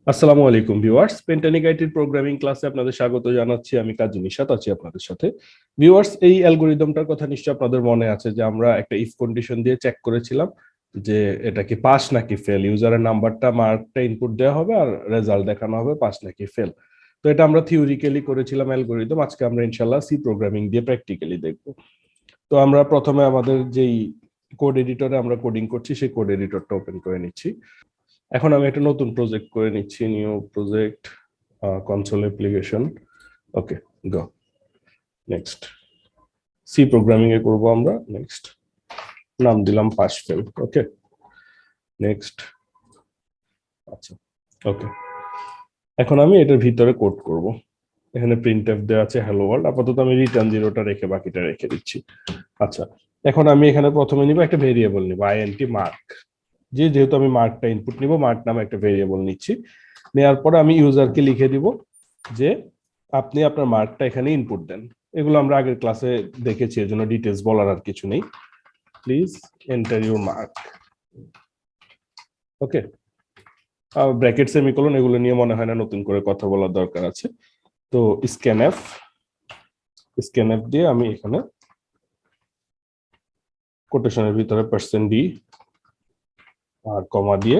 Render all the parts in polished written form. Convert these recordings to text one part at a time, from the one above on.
আসসালামু আলাইকুম viewers, পেন্টানিক আইটির programming ক্লাসে আপনাদের স্বাগত জানাচ্ছি। আমি কাজী নিশাত আছি আপনাদের সাথে। ভিউয়ার্স, এই অ্যালগরিদমটার কথা নিশ্চয়ই আপনাদের মনে আছে যে আমরা একটা ইফ কন্ডিশন দিয়ে চেক করেছিলাম যে এটা কি পাস নাকি ফেল। ইউজারের নাম্বারটা মার্কটা ইনপুট দেওয়া হবে আর রেজাল্ট দেখানো হবে পাস নাকি ফেল। তো এটা আমরা থিওরিক্যালি করেছিলাম অ্যালগরিদম। আজকে আমরা ইনশাল্লাহ সি প্রোগ্রামিং দিয়ে প্র্যাকটিক্যালি দেখব। তো আমরা প্রথমে আমাদের যেই কোড এডিটরে আমরা কোডিং করছি সেই কোড এডিটরটা ওপেন করে নিচ্ছি। এখন আমি একটা নতুন প্রজেক্ট করে নিচ্ছি, নিউ প্রজেক্ট, কনসোল অ্যাপ্লিকেশন। ওকে, গো নেক্সট। সি প্রোগ্রামিং এ করব আমরা। নেক্সট, নাম দিলাম পাস ফেল। ওকে, নেক্সট। আচ্ছা, ওকে। এখন আমি এটার ভিতরে কোড করব। এখানে প্রিন্টএফ দেওয়া আছে হ্যালো ওয়ার্ল্ড। আপাতত আমি রিটার্ন জিরোটা রেখে বাকিটা রেখে দিচ্ছি। আচ্ছা, এখন আমি এখানে প্রথমে নিব একটা ভেরিয়েবল নিব আইএনটি মার্ক। যেহেতু আমি মার্কটা ইনপুট নিব, মার্ক নামে একটা ভেরিয়েবল নিচ্ছি। নেওয়ার পরে আমি ইউজারকে লিখে দিব যে আপনি আপনার মার্কটা এখানে ইনপুট দেন। এগুলো আমরা আগের ক্লাসে দেখেছি, এর জন্য ডিটেলস বলার আর কিছু নেই। Please enter your mark. Okay, bracket semicolon এগুলো নিয়ে মনে হয় না নতুন করে কথা বলার দরকার আছে। তো স্ক্যানএফ দিয়ে আমি এখানে কোটেশনের ভিতরে %d আর কমা দিয়ে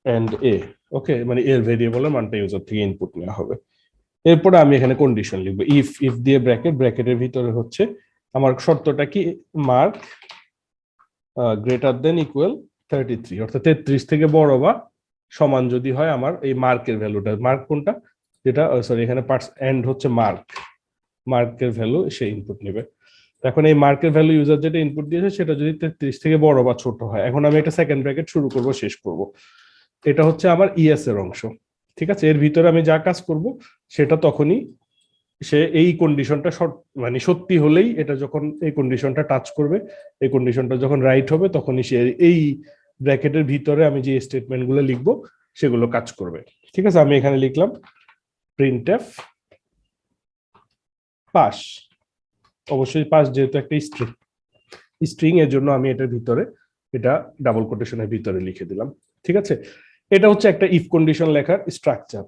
এন্ড এ। ওকে, মানে এর ভেরিয়েবলের মানটা ইউজার থেকে ইনপুট নেওয়া হবে। এরপরে আমি এখানে কন্ডিশন লিখবো, ইফ দিয়ে ব্র্যাকেটের ভিতরে হচ্ছে আমার শর্তটা কি, মার্ক গ্রেটার দেন ইকুয়াল 33, অর্থাৎ 33 থেকে বড় বা সমান যদি হয় আমার এই মার্কের ভ্যালুটা। মার্ক কোনটা, যেটা সরি এখানে পার্টস এন্ড হচ্ছে মার্কের ভ্যালু সে ইনপুট নেবে। এখন এই মার্কের ভ্যালু ইউজার যেটা ইনপুট দিয়েছে সেটা যদি 33 থেকে বড় বা ছোট হয়, এখন আমি একটা সেকেন্ড ব্র্যাকেট শুরু করব, শেষ করব। এটা হচ্ছে আমার ইএস এর অংশ। ঠিক আছে, এর ভিতরে আমি যা কাজ করব সেটা তখনই সে এই কন্ডিশনটা মানে সত্যি হলেই, এটা যখন এই কন্ডিশনটা টাচ করবে, এই কন্ডিশনটা যখন রাইট হবে তখনই সে এই ব্র্যাকেটের ভিতরে আমি যে স্টেটমেন্ট গুলো লিখবো সেগুলো কাজ করবে। ঠিক আছে, আমি এখানে লিখলাম প্রিন্টএফ পাস। অবশ্যই পাস যেহেতু একটা স্ট্রিং এর জন্য আমি এটার ভিতরে এটা ডাবল কোটেশনের ভিতরে লিখে দিলাম। ঠিক আছে, এটা হচ্ছে একটা ইফ কন্ডিশন লেখার স্ট্রাকচার।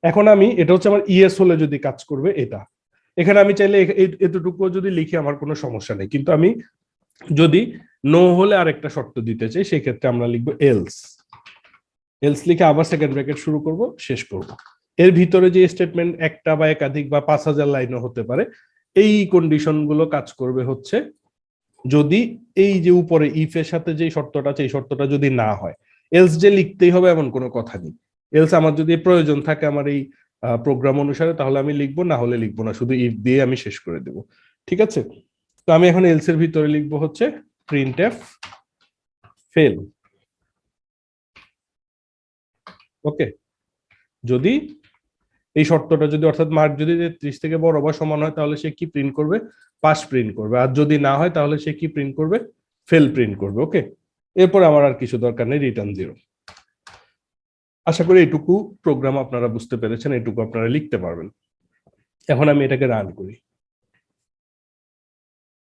এখন আমি এটা হচ্ছে আমার ইএস হলে যদি কাজ করবে এটা, এখানে আমি চাইলে এতটুকু যদি লিখি আমার কোনো সমস্যা নেই, কিন্তু আমি যদি নো হলে আরেকটা শর্ত দিতে চাই সেই ক্ষেত্রে আমরা লিখবো এলস। এলস লিখে আবার সেকেন্ড ব্র্যাকেট শুরু করব, শেষ করব। এর ভিতরে যে স্টেটমেন্ট একটা বা একাধিক বা 5000 লাইনও হতে পারে, এই কন্ডিশন গুলো কাজ করবে হচ্ছে যদি এই যে উপরে ইফ এর সাথে যে শর্তটা আছে এই শর্তটা যদি না হয়। এলস যে লিখতেই হবে এমন কোনো কথা নেই। এলস আমার যদি প্রয়োজন থাকে আমার এই প্রোগ্রাম অনুসারে তাহলে আমি লিখবো, না হলে লিখবো না, শুধু ইফ দিয়ে আমি শেষ করে দেব। ঠিক আছে, তো আমি এখন এলস এর ভিতরে লিখবো হচ্ছে প্রিন্টএফ ফেল। ওকে, যদি এই শর্তটা যদি, অর্থাৎ মার্ক যদি 33 থেকে বড় বা সমান হয় তাহলে সে কি প্রিন্ট করবে, পাস প্রিন্ট করবে। আর যদি না হয় তাহলে সে কি প্রিন্ট করবে, ফেল প্রিন্ট করবে। ওকে, এরপর আমার আর কিছু দরকার নেই, রিটার্ন জিরো। আশা করি এইটুকু প্রোগ্রাম আপনারা বুঝতে পেরেছেন, এইটুকু আপনারা লিখতে পারবেন। এখন আমি এটাকে রান করি।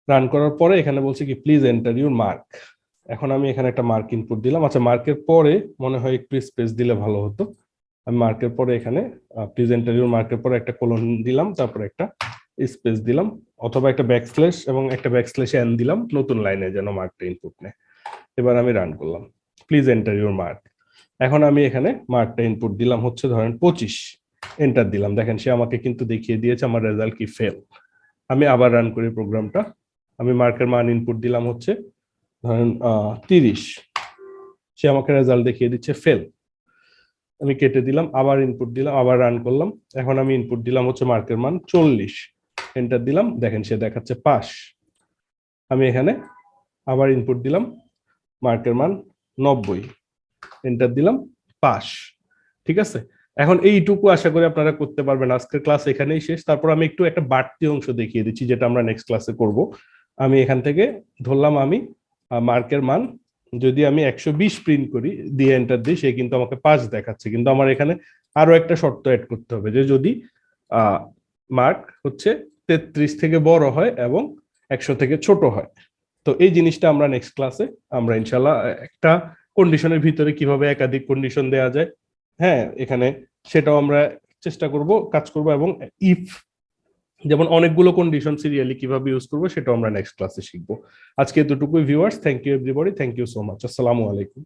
রান করার পরে এখানে বলছে কি প্লিজ এন্টার ইউর মার্ক। এখন আমি এখানে একটা মার্ক ইনপুট দিলাম। আচ্ছা, মার্কের পরে মনে হয় একটু স্পেস দিলে ভালো হতো। আমি মার্কের পরে এখানে প্লিজ এন্টার ইউর মার্কের পরে একটা কোলন দিলাম, তারপরে একটা স্পেস দিলাম, অথবা একটা ব্যাকস্ল্যাশ এবং একটা ব্যাকস্ল্যাশ এন দিলাম নতুন লাইনে যেন মার্কটা ইনপুট নেয়। এবার আমি রান করলাম, প্লিজ এন্টার ইউর মার্ক। এখন আমি এখানে মার্কটা ইনপুট দিলাম হচ্ছে ধরেন 25, এন্টার দিলাম। দেখেন সে আমাকে কিন্তু দেখিয়ে দিয়েছে আমার রেজাল্ট কি ফেল। আমি আবার রান করি প্রোগ্রামটা। আমি মার্কের মান ইনপুট দিলাম হচ্ছে ধরেন 30, সে আমাকে রেজাল্ট দেখিয়ে দিচ্ছে ফেল। আমি কেটে দিলাম, আবার ইনপুট দিলাম, আবার রান করলাম। এখন আমি ইনপুট দিলাম হচ্ছে মার্কের মান 40, এন্টার দিলাম, দেখেন সে দেখাচ্ছে পাস। আমি এখানে আবার ইনপুট দিলাম মার্কের মান 90, এন্টার দিলাম, পাস। ঠিক আছে, এখন এইটুকু আশা করি আপনারা করতে পারবেন। আজকের ক্লাস এখানেই শেষ। তারপর আমি একটু একটা বাড়তি অংশ দেখিয়ে দিচ্ছি যেটা আমরা নেক্সট ক্লাসে করব। আমি এখান থেকে ধরলাম আমি মার্কের মান যদি আমি 120 প্রিন্ট করি, দিয়ে এন্টার দিই, সে কিন্তু আমাকে 5 দেখাচ্ছে। কিন্তু আমার এখানে আরো একটা শর্ত অ্যাড করতে হবে যে যদি মার্ক হচ্ছে 33 থেকে বড় হয় এবং 100 থেকে ছোট হয়। তো এই জিনিসটা আমরা নেক্সট ক্লাসে আমরা ইনশাল্লাহ একটা কন্ডিশনের ভিতরে কিভাবে একাধিক কন্ডিশন দেওয়া যায় হ্যাঁ, এখানে সেটাও আমরা চেষ্টা করব, কাজ করব, এবং ইফ যেমন অনেকগুলো কন্ডিশন সিরিয়ালি কিভাবে ইউজ করবো সেটাও আমরা নেক্সট ক্লাসে শিখবো। আজকে এতটুকুই viewers, thank you everybody, thank you so much, আসসালামু আলাইকুম।